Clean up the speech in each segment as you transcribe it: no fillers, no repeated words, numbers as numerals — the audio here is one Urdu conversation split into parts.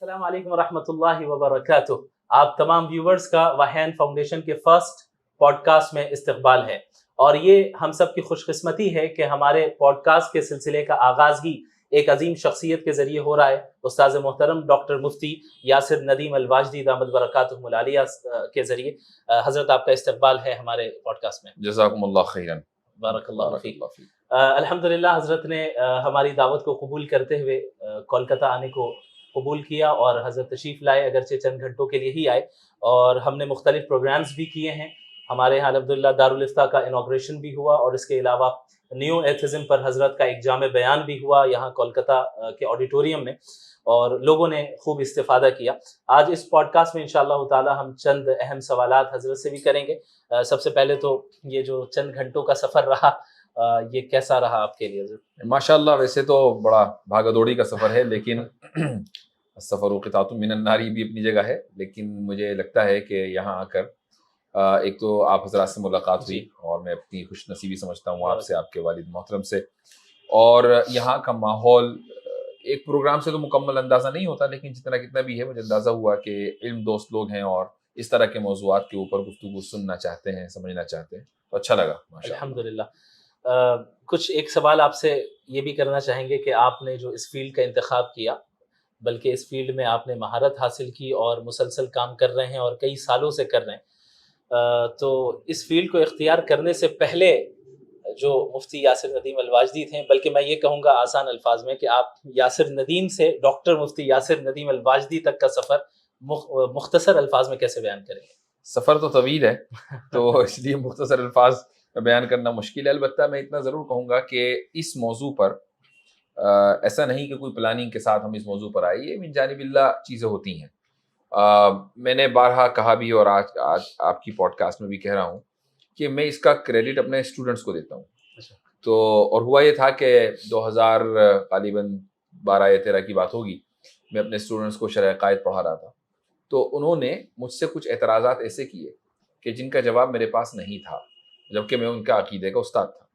السلام علیکم ورحمۃ اللہ وبرکاتہ. آپ تمام ویورز کا وحین فاؤنڈیشن کے فرسٹ پوڈ کاسٹ میں استقبال ہے، اور یہ ہم سب کی خوش قسمتی ہے کہ ہمارے پوڈ کاسٹ کے سلسلے کا آغاز ہی ایک عظیم شخصیت کے ذریعے ہو رہا ہے. استاذ محترم ڈاکٹر مفتی یاسر ندیم الواجدی دامت برکاتہم العالیہ کے ذریعے. حضرت آپ کا استقبال ہے ہمارے پوڈ کاسٹ میں. جزاکم اللہ خیرا. بارک اللہ فیک. الحمدللہ حضرت نے ہماری دعوت کو قبول کرتے ہوئے کولکتہ آنے کو قبول کیا، اور حضرت تشریف لائے، اگرچہ چند گھنٹوں کے لیے ہی آئے، اور ہم نے مختلف پروگرامز بھی کیے ہیں. ہمارے یہاں الحمدللہ دارالافتاء کا انوگریشن بھی ہوا، اور اس کے علاوہ نیو ایتھزم پر حضرت کا ایک جامع بیان بھی ہوا یہاں کولکتہ کے آڈیٹوریم میں، اور لوگوں نے خوب استفادہ کیا. آج اس پوڈ کاسٹ میں انشاءاللہ تعالی ہم چند اہم سوالات حضرت سے بھی کریں گے. سب سے پہلے تو یہ جو چند گھنٹوں کا سفر رہا، یہ کیسا رہا آپ کے لیے حضرت؟ ماشاءاللہ ویسے تو بڑا بھاگا دوڑی کا سفر ہے، لیکن سفر و قطعۃ من النار بھی اپنی جگہ ہے. لیکن مجھے لگتا ہے کہ یہاں آ کر ایک تو آپ حضرات سے ملاقات ہوئی، اور میں اپنی خوش نصیبی سمجھتا ہوں آپ سے، آپ کے والد محترم سے. اور یہاں کا ماحول ایک پروگرام سے تو مکمل اندازہ نہیں ہوتا، لیکن جتنا بھی ہے مجھے اندازہ ہوا کہ علم دوست لوگ ہیں اور اس طرح کے موضوعات کے اوپر گفتگو سننا چاہتے ہیں، سمجھنا چاہتے ہیں، تو اچھا لگا ماشاءاللہ. الحمدللہ. کچھ ایک سوال آپ سے یہ بھی کرنا چاہیں گے کہ آپ نے جو اس فیلڈ کا انتخاب کیا، بلکہ اس فیلڈ میں آپ نے مہارت حاصل کی اور مسلسل کام کر رہے ہیں اور کئی سالوں سے کر رہے ہیں، تو اس فیلڈ کو اختیار کرنے سے پہلے جو مفتی یاسر ندیم الواجدی تھے، بلکہ میں یہ کہوں گا آسان الفاظ میں کہ آپ یاسر ندیم سے ڈاکٹر مفتی یاسر ندیم الواجدی تک کا سفر مختصر الفاظ میں کیسے بیان کریں گے؟ سفر تو طویل ہے، تو اس لیے مختصر الفاظ بیان کرنا مشکل ہے. البتہ میں اتنا ضرور کہوں گا کہ اس موضوع پر ایسا نہیں کہ کوئی پلاننگ کے ساتھ ہم اس موضوع پر آئے، یہ من جانب اللہ چیزیں ہوتی ہیں. میں نے بارہا کہا بھی، اور آج آپ کی پوڈ کاسٹ میں بھی کہہ رہا ہوں کہ میں اس کا کریڈٹ اپنے اسٹوڈنٹس کو دیتا ہوں. تو اور ہوا یہ تھا کہ 2000 غالباً 12 یا 13 کی بات ہوگی، میں اپنے اسٹوڈنٹس کو شرح عقائد پڑھا رہا تھا. تو انہوں نے مجھ سے کچھ اعتراضات ایسے کیے کہ جن کا جواب میرے پاس نہیں تھا، جبکہ میں ان کا عقیدے کا استاد تھا.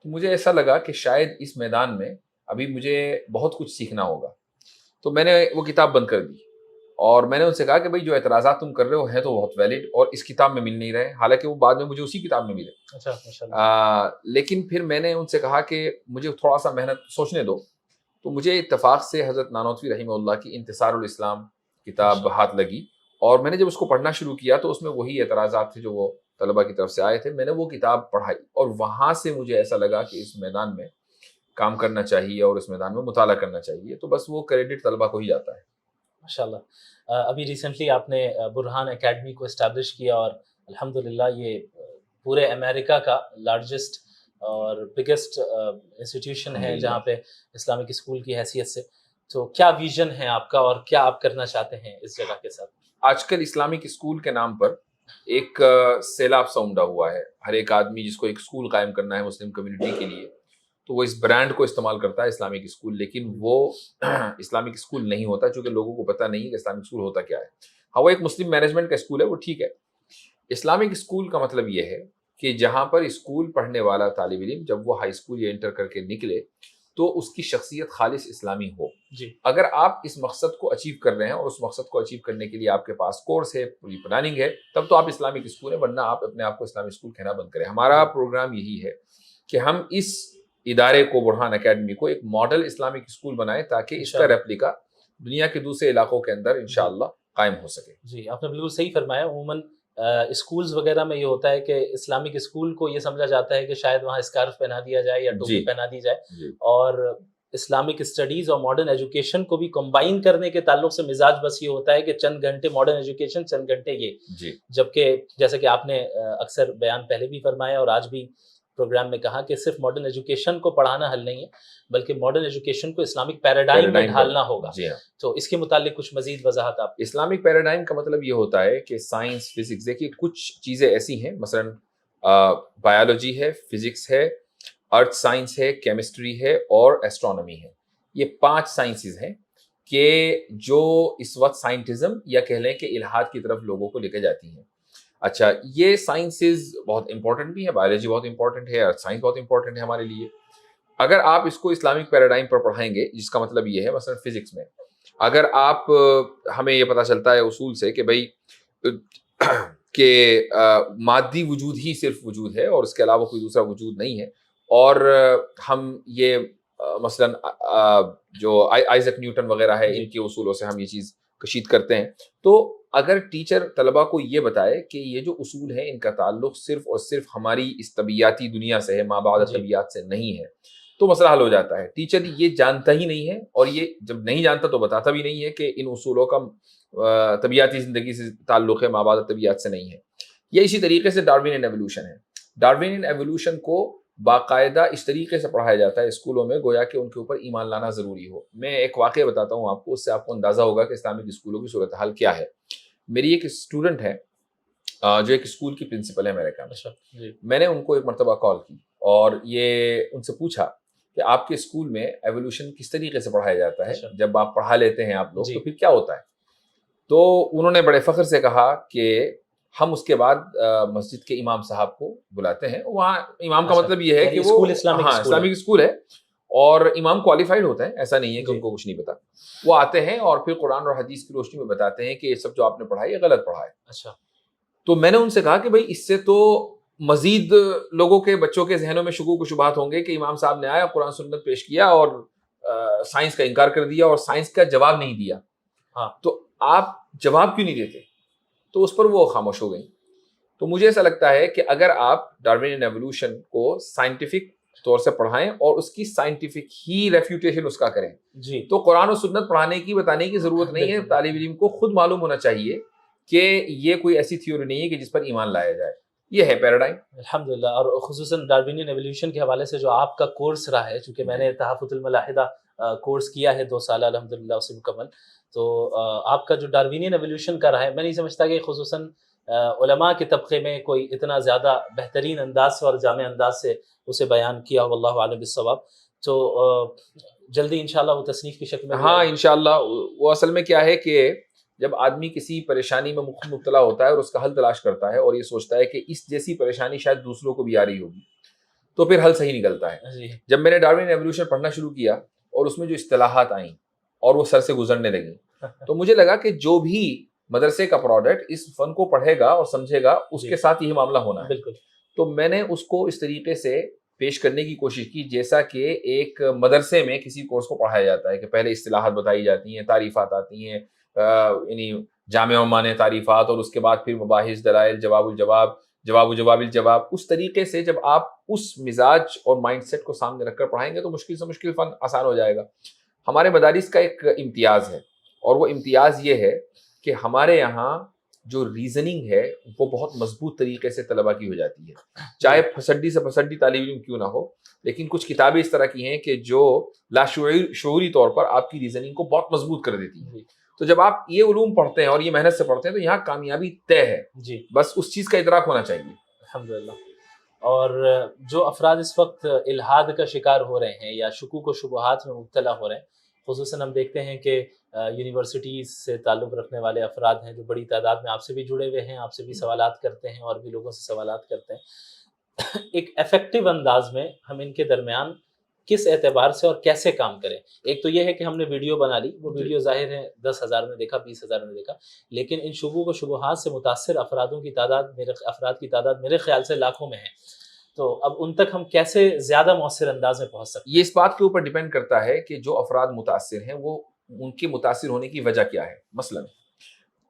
تو مجھے ایسا لگا کہ شاید اس میدان میں ابھی مجھے بہت کچھ سیکھنا ہوگا. تو میں نے وہ کتاب بند کر دی، اور میں نے ان سے کہا کہ بھائی جو اعتراضات تم کر رہے ہو ہیں تو بہت ویلڈ، اور اس کتاب میں مل نہیں رہے، حالانکہ وہ بعد میں مجھے اسی کتاب میں ملے. لیکن پھر میں نے ان سے کہا کہ مجھے تھوڑا سا محنت سوچنے دو. تو مجھے اتفاق سے حضرت نانوتوی رحمہ اللہ کی انتصار الاسلام کتاب ہاتھ لگی، اور میں نے جب اس کو پڑھنا شروع کیا تو اس میں وہی اعتراضات تھے جو وہ طلبہ کی طرف سے آئے تھے. میں نے وہ کتاب پڑھائی، اور وہاں سے مجھے ایسا لگا کہ اس میدان میں کام کرنا چاہیے اور اس میدان میں مطالعہ کرنا چاہیے. تو بس وہ کریڈٹ طلبہ کو ہی جاتا ہے. ماشاءاللہ. ابھی ریسنٹلی آپ نے برہان اکیڈمی کو اسٹیبلش کیا، اور الحمدللہ یہ پورے امریکہ کا لارجسٹ اور بگیسٹ انسٹیٹیوشن ہے جہاں پہ اسلامک اسکول کی حیثیت سے. تو کیا ویژن ہے آپ کا، اور کیا آپ کرنا چاہتے ہیں اس جگہ کے ساتھ؟ آج کل اسلامک اسکول کے نام پر ایک سیلاب سا امڈا ہوا ہے. ہر ایک آدمی جس کو ایک اسکول قائم کرنا ہے مسلم کمیونٹی کے لیے، تو وہ اس برانڈ کو استعمال کرتا ہے اسلامک اسکول. لیکن وہ اسلامک اسکول نہیں ہوتا، چونکہ لوگوں کو پتہ نہیں کہ اسلامک اسکول ہوتا کیا ہے. ہاں، وہ ایک مسلم مینجمنٹ کا اسکول ہے، وہ ٹھیک ہے. اسلامک اسکول کا مطلب یہ ہے کہ جہاں پر اسکول پڑھنے والا طالب علم جب وہ ہائی اسکول یا انٹر کر کے نکلے تو اس کی شخصیت خالص اسلامی ہو. اگر آپ اس مقصد کو اچیو کر رہے ہیں، اور اس مقصد کو اچیو کرنے کے لیے آپ کے پاس کورس ہے، پوری پلاننگ ہے، تب تو آپ اسلامک اسکول ہیں، ورنہ آپ اپنے آپ کو اسلامک اسکول کہنا بند کریں. ہمارا پروگرام یہی ہے کہ ہم اس ادارے کو، برہان اکیڈمی کو، ایک ماڈل اسلامک اسکول بنائیں تاکہ اس کا ریپلیکا دنیا کے دوسرے علاقوں کے اندر انشاءاللہ قائم ہو سکے. جی، آپ نے بالکل صحیح فرمایا. عموماً اسکولز وغیرہ میں یہ ہوتا ہے کہ اسلامک اسکول کو یہ سمجھا جاتا ہے کہ شاید وہاں اسکارف پہنا دیا جائے یا ٹوپی پہنا دی جائے، اور اسلامک اسٹڈیز اور ماڈرن ایجوکیشن کو بھی کمبائن کرنے کے تعلق سے مزاج بس یہ ہوتا ہے کہ چند گھنٹے ماڈرن ایجوکیشن، چند گھنٹے یہ. جبکہ جیسے کہ آپ نے اکثر بیان پہلے بھی فرمایا اور آج بھی پروگرام میں کہا کہ صرف ماڈرن ایجوکیشن کو پڑھانا حل نہیں ہے، بلکہ ماڈرن ایجوکیشن کو اسلامک پیراڈائم میں ڈھالنا ہوگا. تو اس کے متعلق کچھ مزید وضاحت آپ. اسلامک پیراڈائم کا مطلب یہ ہوتا ہے کہ سائنس، فزکس، دیکھیے کچھ چیزیں ایسی ہیں، مثلاً بایولوجی ہے، فزکس ہے، ارتھ سائنس ہے، کیمسٹری ہے اور ایسٹرونومی ہے. یہ 5 سائنسز ہیں کہ جو اس وقت سائنٹزم یا کہہ لیں کہ الہاد کی طرف لوگوں کو لے کے جاتی ہیں. اچھا، یہ سائنسز بہت امپورٹنٹ بھی ہیں، بایولوجی بہت امپورٹنٹ ہے، ارتھ سائنس بہت امپورٹنٹ ہے ہمارے لیے. اگر آپ اس کو اسلامک پیراڈائم پر پڑھائیں گے، جس کا مطلب یہ ہے مثلا فزکس میں اگر آپ ہمیں یہ پتہ چلتا ہے اصول سے کہ بھائی کہ مادی وجود ہی صرف وجود ہے اور اس کے علاوہ کوئی دوسرا وجود نہیں ہے، اور ہم یہ مثلا جو آئزک نیوٹن وغیرہ ہے ان کے اصولوں سے ہم یہ چیز کشید کرتے ہیں، تو اگر ٹیچر طلبہ کو یہ بتائے کہ یہ جو اصول ہیں ان کا تعلق صرف اور صرف ہماری اس طبیعتی دنیا سے ہے، ما بعد طبیعت سے نہیں ہے، تو مسئلہ حل ہو جاتا ہے۔ ٹیچر یہ جانتا ہی نہیں ہے، اور یہ جب نہیں جانتا تو بتاتا بھی نہیں ہے کہ ان اصولوں کا طبیعتی زندگی سے تعلق ہے، ما بعد طبیعت سے نہیں ہے۔ یہ اسی طریقے سے ڈارونین ایوولوشن ہے۔ ڈارونین ایوولوشن کو باقاعدہ اس طریقے سے پڑھایا جاتا ہے اسکولوں میں گویا کہ ان کے اوپر ایمان لانا ضروری ہو۔ میں ایک واقعہ بتاتا ہوں آپ کو، اس سے آپ کو اندازہ ہوگا کہ اسلامک اسکولوں کی صورتحال کیا ہے۔ میری ایک اسٹوڈنٹ ہے جو ایک اسکول کی پرنسپل ہے امریکہ میں۔ میں نے ان کو ایک مرتبہ کال کی اور یہ ان سے پوچھا کہ آپ کے اسکول میں ایوولوشن کس طریقے سے پڑھایا جاتا ہے، جب آپ پڑھا لیتے ہیں آپ لوگ تو پھر کیا ہوتا ہے؟ تو انہوں نے بڑے فخر سے کہا کہ ہم اس کے بعد مسجد کے امام صاحب کو بلاتے ہیں۔ وہاں امام کا مطلب یہ ہے کہ وہ اسلامک اسکول ہے اور امام کوالیفائڈ ہوتا ہے، ایسا نہیں ہے کہ ان کو کچھ نہیں پتا۔ وہ آتے ہیں اور پھر قرآن اور حدیث کی روشنی میں بتاتے ہیں کہ یہ سب جو آپ نے پڑھا ہے یہ غلط پڑھا ہے۔ اچھا، تو میں نے ان سے کہا کہ بھائی اس سے تو مزید لوگوں کے بچوں کے ذہنوں میں شکوک و شبہات ہوں گے کہ امام صاحب نے آیا، قرآن سنت پیش کیا اور سائنس کا انکار کر دیا اور سائنس کا جواب نہیں دیا۔ ہاں، تو آپ جواب کیوں نہیں دیتے؟ تو اس پر وہ خاموش ہو گئی۔ تو مجھے ایسا لگتا ہے کہ اگر آپ ڈارونین ایوولوشن کو سائنٹیفک طور سے پڑھائیں اور اس کی سائنٹیفک ہی ریفیوٹیشن اس کا کریں تو قرآن و سنت پڑھانے کی بتانے کی ضرورت نہیں ہے۔ طالب علم کو خود معلوم ہونا چاہیے کہ یہ کوئی ایسی تھیوری نہیں ہے کہ جس پر ایمان لایا جائے۔ یہ ہے پیراڈائم الحمدللہ۔ اور خصوصاً ڈارونین ایوولوشن کے حوالے سے جو آپ کا کورس رہا ہے، چونکہ میں نے تحفظ الملاحدہ کورس کیا ہے 2 سالہ الحمدللہ اسے مکمل، تو آپ کا جو ڈارونین ایوولوشن کا رہا ہے، میں نہیں سمجھتا کہ خصوصاً علماء کے طبقے میں کوئی اتنا زیادہ بہترین انداز سے اور جامع انداز سے اسے بیان کیا، واللہ اعلم بالصواب۔ تو جلدی انشاءاللہ وہ تصنیف کی شکل میں، ہاں انشاءاللہ۔ وہ اصل میں کیا ہے کہ جب آدمی کسی پریشانی میں مبتلا ہوتا ہے اور اس کا حل تلاش کرتا ہے اور یہ سوچتا ہے کہ اس جیسی پریشانی شاید دوسروں کو بھی آ رہی ہوگی تو پھر حل صحیح نکلتا ہے۔ جب میں نے ڈارون ایوولوشن پڑھنا شروع کیا اور اس میں جو اصطلاحات آئیں اور وہ سر سے گزرنے لگیں تو مجھے لگا کہ جو بھی مدرسے کا پروڈکٹ اس فن کو پڑھے گا اور سمجھے گا اس کے ساتھ یہی معاملہ ہونا ہے۔ بالکل۔ تو میں نے اس کو اس طریقے سے پیش کرنے کی کوشش کی جیسا کہ ایک مدرسے میں کسی کورس کو پڑھایا جاتا ہے کہ پہلے اصطلاحات بتائی جاتی ہیں، تعریفات آتی ہیں، یعنی جامع و مانع تعریفات، اور اس کے بعد پھر مباحث، دلائل، جواب الجواب، جواب و جواب الجواب۔ اس طریقے سے جب آپ اس مزاج اور مائنڈ سیٹ کو سامنے رکھ کر پڑھائیں گے تو مشکل سے مشکل فن آسان ہو جائے گا۔ ہمارے مدارس کا ایک امتیاز ہے اور وہ امتیاز یہ ہے کہ ہمارے یہاں جو ریزننگ ہے وہ بہت مضبوط طریقے سے طلبہ کی ہو جاتی ہے، چاہے پھسڈی سے پھسڈی طالب علم کیوں نہ ہو، لیکن کچھ کتابیں اس طرح کی ہیں کہ جو شعوری طور پر آپ کی ریزننگ کو بہت مضبوط کر دیتی ہیں۔ تو جب آپ یہ علوم پڑھتے ہیں اور یہ محنت سے پڑھتے ہیں تو یہاں کامیابی طے ہے، بس اس چیز کا ادراک ہونا چاہیے۔ الحمدللہ۔ اور جو افراد اس وقت الحاد کا شکار ہو رہے ہیں یا شکوک و شبہات میں مبتلا ہو رہے ہیں، خصوصاً ہم دیکھتے ہیں کہ یونیورسٹیز سے تعلق رکھنے والے افراد ہیں جو بڑی تعداد میں آپ سے بھی جڑے ہوئے ہیں، آپ سے بھی سوالات کرتے ہیں اور بھی لوگوں سے سوالات کرتے ہیں، ایک ایفیکٹو انداز میں ہم ان کے درمیان کس اعتبار سے اور کیسے کام کریں؟ ایک تو یہ ہے کہ ہم نے ویڈیو بنا لی، وہ ویڈیو ظاہر ہے 10,000 نے دیکھا، 20,000 نے دیکھا، لیکن ان شکوک و شبہات سے متاثر افراد کی تعداد میرے خیال سے لاکھوں میں ہے۔ تو اب ان تک ہم کیسے زیادہ مؤثر انداز میں پہنچ سکتے ہیں؟ یہ اس بات کے اوپر ڈیپینڈ کرتا ہے کہ جو افراد متاثر ہیں وہ ان کے متاثر ہونے کی وجہ کیا ہے۔ مثلا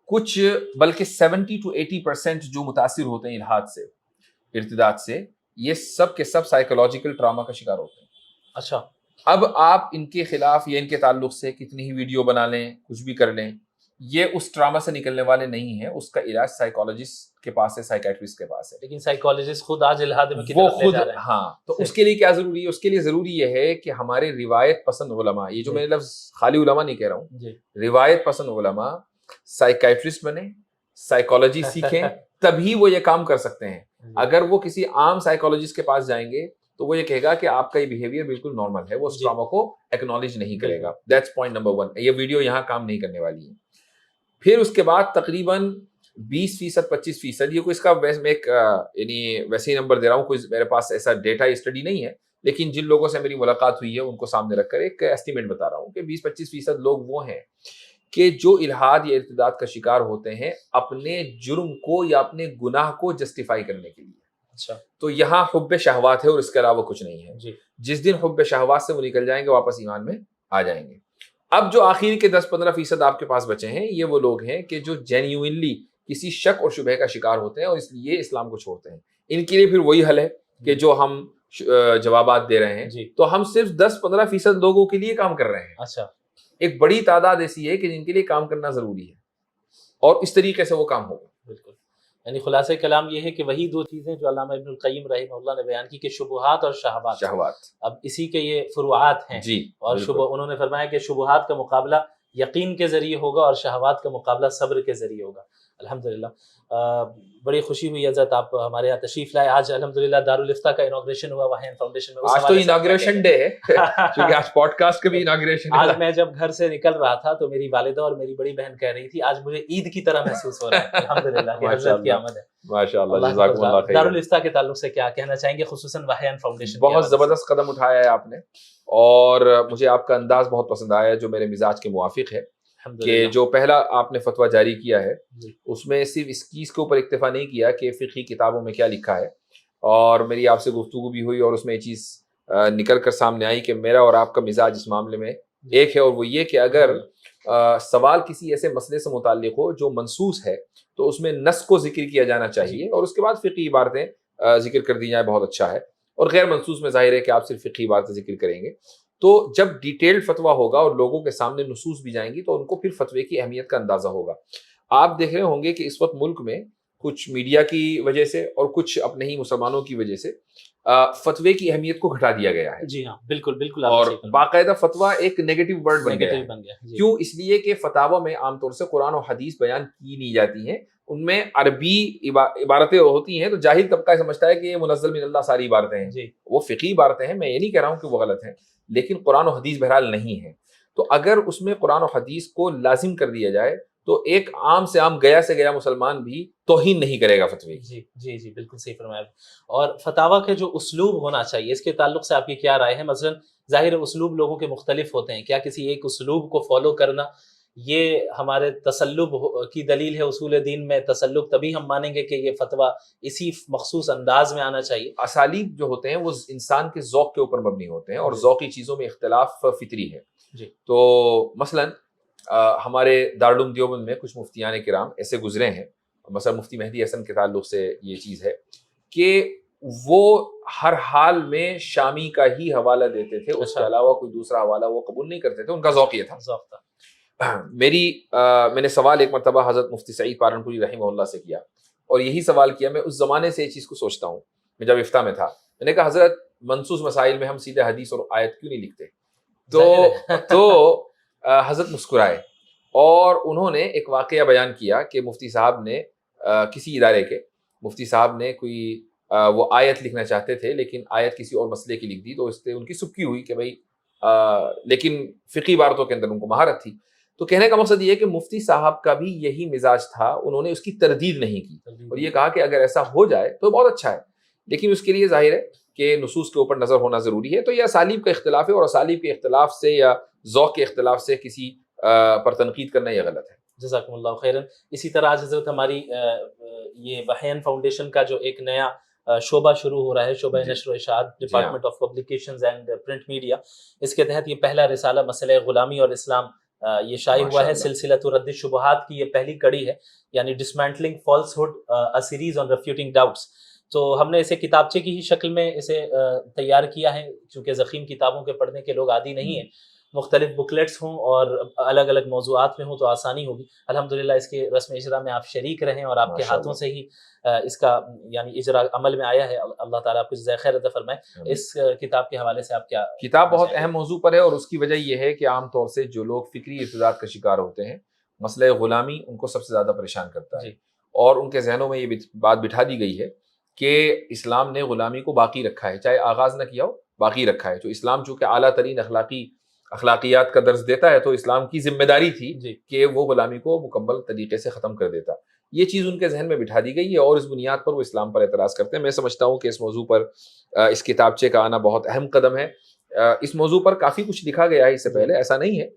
کچھ بلکہ 70 to 80% جو متاثر ہوتے ہیں الحاد سے، ارتداد سے، یہ سب کے سب سائیکولوجیکل ٹراما کا شکار ہوتے ہیں۔ اچھا، اب آپ ان کے خلاف یا ان کے تعلق سے کتنی ہی ویڈیو بنا لیں، کچھ بھی کر لیں، یہ اس ٹراما سے نکلنے والے نہیں ہیں۔ اس کا علاج سائیکولوجسٹ کے پاس ہے، سائیکیٹرسٹ کے پاس ہے۔ لیکن سائیکولوجسٹ خود آج الحاد میں وہ خود، ہاں، تو اس کے لیے کیا ضروری ہے؟ اس کے لیے ضروری یہ ہے کہ ہمارے روایت پسند علماء، یہ جو میں لفظ خالی علماء نہیں کہہ رہا ہوں، روایت پسند علماء سائیکیٹرسٹ بنے، سائیکولوجی سیکھیں، تبھی وہ یہ کام کر سکتے ہیں۔ اگر وہ کسی عام سائیکولوجسٹ کے پاس جائیں گے تو وہ یہ کہے گا کہ آپ کا یہ بیہیویئر بالکل نارمل ہے، وہ اس ٹراما کو ایکنالج نہیں کرے گا۔ That's point number 1۔ یہ ویڈیو یہاں کام نہیں کرنے والی ہے۔ پھر اس کے بعد تقریباً 20%، 25%، یہ کوئی اس کا میں ایک یعنی ویسے ہی نمبر دے رہا ہوں، کوئی میرے پاس ایسا ڈیٹا اسٹڈی نہیں ہے، لیکن جن لوگوں سے میری ملاقات ہوئی ہے ان کو سامنے رکھ کر ایک ایسٹیمیٹ بتا رہا ہوں کہ 20-25% لوگ وہ ہیں کہ جو الحاد یا ارتداد کا شکار ہوتے ہیں اپنے جرم کو یا اپنے گناہ کو جسٹیفائی کرنے کے لیے. اچھا. تو یہاں حب شہوات ہے اور اس کے علاوہ کچھ نہیں ہے. جی. جس دن حب شہوات سے وہ نکل جائیں گے واپس ایمان میں آ جائیں گے. اب جو آخری کے 10-15% آپ کے پاس بچے ہیں یہ وہ لوگ ہیں کہ جو جینیوئنلی کسی شک اور شبہ کا شکار ہوتے ہیں اور اس لیے اسلام کو چھوڑتے ہیں. ان کے لیے پھر وہی حل ہے کہ جو ہم جوابات دے رہے ہیں. جی. تو ہم صرف 10-15% لوگوں کے لیے کام کر رہے ہیں. اچھا. ایک بڑی تعداد ایسی ہے کہ جن کے لیے کام کرنا ضروری ہے اور اس طریقے سے وہ کام ہوگا. بالکل. یعنی خلاصہ کلام یہ ہے کہ وہی دو چیزیں جو علامہ ابن القیم رحمہ اللہ نے بیان کی کہ شبہات اور شہوات. اب اسی کے یہ فروعات ہیں. جی. اور انہوں نے فرمایا کہ شبہات کا مقابلہ یقین کے ذریعے ہوگا اور شہوات کا مقابلہ صبر کے ذریعے ہوگا. الحمدللہ بڑی خوشی ہوئی حضرت آپ ہمارے یہاں تشریف لائے. آج الحمدللہ دارالفتہ کا انوگریشن ہوا وحین فاؤنڈیشن میں. آج تو انوگریشن ڈے ہے کیونکہ آج پوڈ کاسٹ کا بھی انوگریشن ہے. آج میں جب گھر سے نکل رہا تھا تو میری والدہ اور میری بڑی بہن کہہ رہی تھی آج مجھے عید کی طرح محسوس ہو رہا ہے. الحمدللہ کہ حضرت کی آمد ہے. ماشاءاللہ جزاکم اللہ خیر. دارالفتہ کے تعلق سے کیا کہنا چاہیں گے خصوصاً وحین فاؤنڈیشن؟ بہت زبردست قدم اٹھایا ہے آپ نے اور مجھے آپ کا انداز بہت پسند آیا جو میرے مزاج کے موافق ہے کہ جو پہلا آپ نے فتویٰ جاری کیا ہے اس میں صرف اس چیز کے اوپر اکتفا نہیں کیا کہ فقہی کتابوں میں کیا لکھا ہے. اور میری آپ سے گفتگو بھی ہوئی اور اس میں یہ چیز نکل کر سامنے آئی کہ میرا اور آپ کا مزاج اس معاملے میں ایک ہے اور وہ یہ کہ اگر سوال کسی ایسے مسئلے سے متعلق ہو جو منصوص ہے تو اس میں نص کو ذکر کیا جانا چاہیے اور اس کے بعد فقہی عبارتیں ذکر کر دی جائیں بہت اچھا ہے. اور غیر منصوص میں ظاہر ہے کہ آپ صرف فقہی عبارتیں ذکر کریں گے. تو جب ڈیٹیلڈ فتویٰ ہوگا اور لوگوں کے سامنے نصوص بھی جائیں گی تو ان کو پھر فتوے کی اہمیت کا اندازہ ہوگا. آپ دیکھ رہے ہوں گے کہ اس وقت ملک میں کچھ میڈیا کی وجہ سے اور کچھ اپنے ہی مسلمانوں کی وجہ سے فتوے کی اہمیت کو گھٹا دیا گیا ہے. جی ہاں بالکل بالکل. اور باقاعدہ فتویٰ ایک نیگیٹو ورڈ بن گیا ہے. کیوں؟ اس لیے کہ فتاوی میں عام طور سے قرآن و حدیث بیان کی نہیں جاتی ہیں. ان میں عربی عبارتیں ہوتی ہیں تو جاہل طبقہ سمجھتا ہے کہ یہ منزل من اللہ ساری عبارتیں ہیں. وہ فقہی عبارتیں ہیں. میں یہ نہیں کہہ رہا ہوں کہ وہ غلط ہیں لیکن قرآن و حدیث بہرحال نہیں ہے. تو اگر اس میں قرآن و حدیث کو لازم کر دیا جائے تو ایک عام سے عام گیا سے گیا مسلمان بھی توہین نہیں کرے گا فتوی. جی جی بالکل صحیح فرمایا. اور فتاوی کے جو اسلوب ہونا چاہیے اس کے تعلق سے آپ کی کیا رائے ہے؟ مثلا ظاہر اسلوب لوگوں کے مختلف ہوتے ہیں. کیا کسی ایک اسلوب کو فالو کرنا یہ ہمارے تسلب کی دلیل ہے؟ اصول دین میں تسلب تبھی ہم مانیں گے کہ یہ فتویٰ اسی مخصوص انداز میں آنا چاہیے. اسالیب جو ہوتے ہیں وہ انسان کے ذوق کے اوپر مبنی ہوتے ہیں اور ذوقی چیزوں میں اختلاف فطری ہے. جی. تو مثلاً ہمارے دارالعلوم دیوبند میں کچھ مفتیان کرام ایسے گزرے ہیں. مثلا مفتی مہدی حسن کے تعلق سے یہ چیز ہے کہ وہ ہر حال میں شامی کا ہی حوالہ دیتے تھے. اس کے علاوہ کوئی دوسرا حوالہ وہ قبول نہیں کرتے تھے. ان کا ذوق یہ تھا. میں نے سوال ایک مرتبہ حضرت مفتی سعید پالنپوری رحمہ اللہ سے کیا اور یہی سوال کیا. میں اس زمانے سے یہ چیز کو سوچتا ہوں. میں جب افتاء میں تھا میں نے کہا حضرت منصوص مسائل میں ہم سیدھے حدیث اور آیت کیوں نہیں لکھتے؟ تو حضرت مسکرائے اور انہوں نے ایک واقعہ بیان کیا کہ مفتی صاحب نے کسی ادارے کے مفتی صاحب نے کوئی وہ آیت لکھنا چاہتے تھے لیکن آیت کسی اور مسئلے کی لکھ دی. تو اس سے ان کی سبکی ہوئی کہ بھائی لیکن فقہی عبارتوں کے اندر ان کو مہارت تھی. تو کہنے کا مقصد یہ ہے کہ مفتی صاحب کا بھی یہی مزاج تھا. انہوں نے اس کی تردید نہیں کی اور یہ کہا کہ اگر ایسا ہو جائے تو بہت اچھا ہے لیکن اس کے لیے ظاہر ہے کہ نصوص کے اوپر نظر ہونا ضروری ہے. تو یہ اسالیب کا اختلاف ہے اور اسالیب کے اختلاف سے یا ذوق کے اختلاف سے کسی پر تنقید کرنا یہ غلط ہے. جزاکم اللہ خیرن. اسی طرح آج حضرت ہماری یہ وحین فاؤنڈیشن کا جو ایک نیا شعبہ شروع ہو رہا ہے شعبہ نشر و اشاعت department of publications and print media. اس کے تحت یہ پہلا رسالہ مسئلہ غلامی اور اسلام یہ شائع ہوا ہے. سلسلۃ رد الشبہات کی یہ پہلی کڑی ہے یعنی ڈسمینٹلنگ فالس ہوڈ ا سیریز آن ریفیوٹنگ ڈاؤٹس. تو ہم نے اسے کتابچے کی ہی شکل میں اسے تیار کیا ہے چونکہ ضخیم کتابوں کے پڑھنے کے لوگ عادی نہیں ہیں. مختلف بکلیٹس ہوں اور الگ الگ موضوعات میں ہوں تو آسانی ہوگی. الحمدللہ اس کے رسم اجرا میں آپ شریک رہیں اور آپ کے ہاتھوں سے ہی اس کا یعنی اجرا عمل میں آیا ہے. اللہ تعالیٰ آپ کو جزائے خیر عطا فرمائے. اس کتاب کے حوالے سے آپ کیا؟ کتاب بہت اہم موضوع پر ہے اور اس کی وجہ یہ ہے کہ عام طور سے جو لوگ فکری ارتداد کا شکار ہوتے ہیں مسئلہ غلامی ان کو سب سے زیادہ پریشان کرتا ہے. اور ان کے ذہنوں میں یہ بات بٹھا دی گئی ہے کہ اسلام نے غلامی کو باقی رکھا ہے چاہے آغاز نہ کیا ہو باقی رکھا ہے. تو اسلام چونکہ اعلیٰ ترین اخلاقیات کا درس دیتا ہے تو اسلام کی ذمہ داری تھی کہ وہ غلامی کو مکمل طریقے سے ختم کر دیتا. یہ چیز ان کے ذہن میں بٹھا دی گئی ہے اور اس بنیاد پر وہ اسلام پر اعتراض کرتے ہیں. میں سمجھتا ہوں کہ اس موضوع پر اس کتابچے کا آنا بہت اہم قدم ہے. اس موضوع پر کافی کچھ لکھا گیا ہے اس سے پہلے، ایسا نہیں ہے،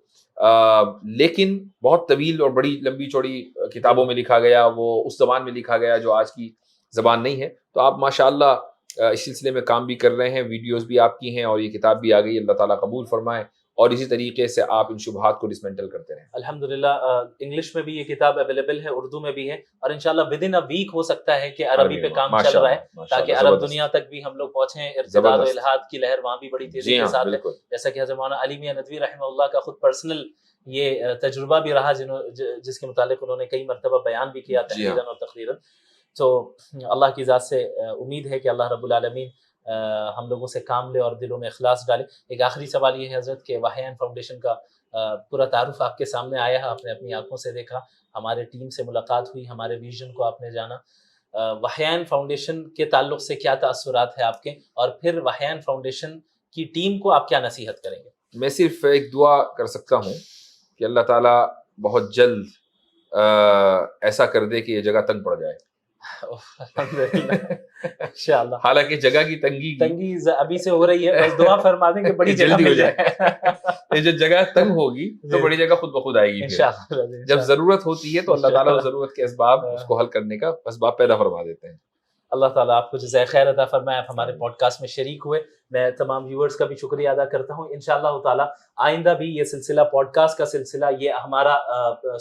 لیکن بہت طویل اور بڑی لمبی چوڑی کتابوں میں لکھا گیا، وہ اس زبان میں لکھا گیا جو آج کی زبان نہیں ہے. تو آپ ماشاءاللہ اس سلسلے میں کام بھی کر رہے ہیں، ویڈیوز بھی آپ کی ہیں اور یہ کتاب بھی آ گئی. اللہ تعالیٰ قبول فرمائے اور اسی طریقے سے آپ ان شبہات کو ڈسمنٹل کرتے رہیں. الحمدللہ انگلش میں بھی یہ کتاب اویلیبل ہے، اردو میں بھی ہے، اور انشاءاللہ ود ان اے ویک ہو سکتا ہے کہ عربی پہ کام چل رہا ہے تاکہ عرب دنیا تک بھی ہم لوگ پہنچیں. ارتداد و الحاد کی لہر وہاں بھی بڑی تیزی کے ساتھ ہے، جیسا کہ حضرت مولانا علی میاں ندوی رحمہ اللہ کا خود پرسنل یہ تجربہ بھی رہا جس کے متعلق انہوں نے کئی مرتبہ بیان بھی کیا تحریراً اور تقریراً. تو اللہ کی ذات سے امید ہے کہ اللہ رب العالمین ہم لوگوں سے کام لے اور دلوں میں اخلاص ڈالے. ایک آخری سوال یہ ہے حضرت کہ وحیان فاؤنڈیشن کا پورا تعارف آپ کے سامنے آیا ہے، آپ نے اپنی آنکھوں سے دیکھا، ہمارے ٹیم سے ملاقات ہوئی، ہمارے ویژن کو آپ نے جانا. وحیان فاؤنڈیشن کے تعلق سے کیا تاثرات ہیں آپ کے، اور پھر وحیان فاؤنڈیشن کی ٹیم کو آپ کیا نصیحت کریں گے؟ میں صرف ایک دعا کر سکتا ہوں کہ اللہ تعالیٰ بہت جلد ایسا کر دے کہ یہ جگہ تنگ پڑ جائے. انشاءاللہ. حالانکہ جگہ کی تنگی ابھی سے ہو رہی ہے، بس دعا فرما دیں کہ بڑی جلدی ہو جائے. یہ جو جگہ تنگ ہوگی تو بڑی جگہ خود بخود آئے گی. جب ضرورت ہوتی ہے تو اللہ تعالیٰ اس ضرورت کے اسباب اس کو حل کرنے کا اسباب پیدا فرما دیتے ہیں. اللہ تعالیٰ آپ کو جزائے خیر عطا فرمائے. آپ ہمارے پوڈ کاسٹ میں شریک ہوئے، میں تمام ویورز کا بھی شکریہ ادا کرتا ہوں. انشاءاللہ تعالیٰ آئندہ بھی یہ سلسلہ پوڈ کاسٹ کا سلسلہ، یہ ہمارا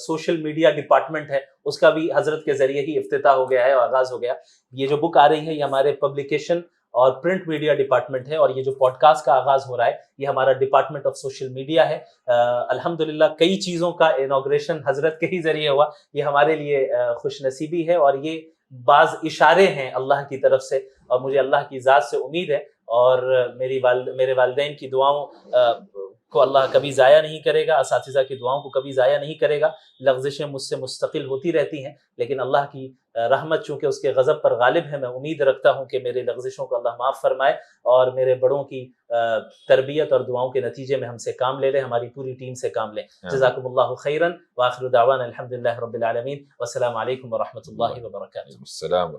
سوشل میڈیا ڈپارٹمنٹ ہے، اس کا بھی حضرت کے ذریعے ہی افتتاح ہو گیا ہے، آغاز ہو گیا. یہ جو بک آ رہی ہے یہ ہمارے پبلیکیشن اور پرنٹ میڈیا ڈپارٹمنٹ ہے، اور یہ جو پوڈ کاسٹ کا آغاز ہو رہا ہے یہ ہمارا ڈپارٹمنٹ آف سوشل میڈیا ہے. الحمدللہ کئی چیزوں کا انوگریشن حضرت کے ہی ذریعے ہوا، یہ ہمارے لیے خوش نصیبی ہے، اور یہ بعض اشارے ہیں اللہ کی طرف سے، اور مجھے اللہ کی ذات سے امید ہے، اور میرے والدین کی دعاؤں کو اللہ کبھی ضائع نہیں کرے گا، اساتذہ کی دعاؤں کو کبھی ضائع نہیں کرے گا. لغزشیں مجھ سے مستقل ہوتی رہتی ہیں، لیکن اللہ کی رحمت چونکہ اس کے غضب پر غالب ہے، میں امید رکھتا ہوں کہ میرے لغزشوں کو اللہ معاف فرمائے اور میرے بڑوں کی تربیت اور دعاؤں کے نتیجے میں ہم سے کام لے لیں، ہماری پوری ٹیم سے کام لیں. جزاکم اللہ خیرا، وآخر دعوانا الحمدللہ رب العالمین، والسلام علیکم ورحمۃ اللہ وبرکاتہ. السلام.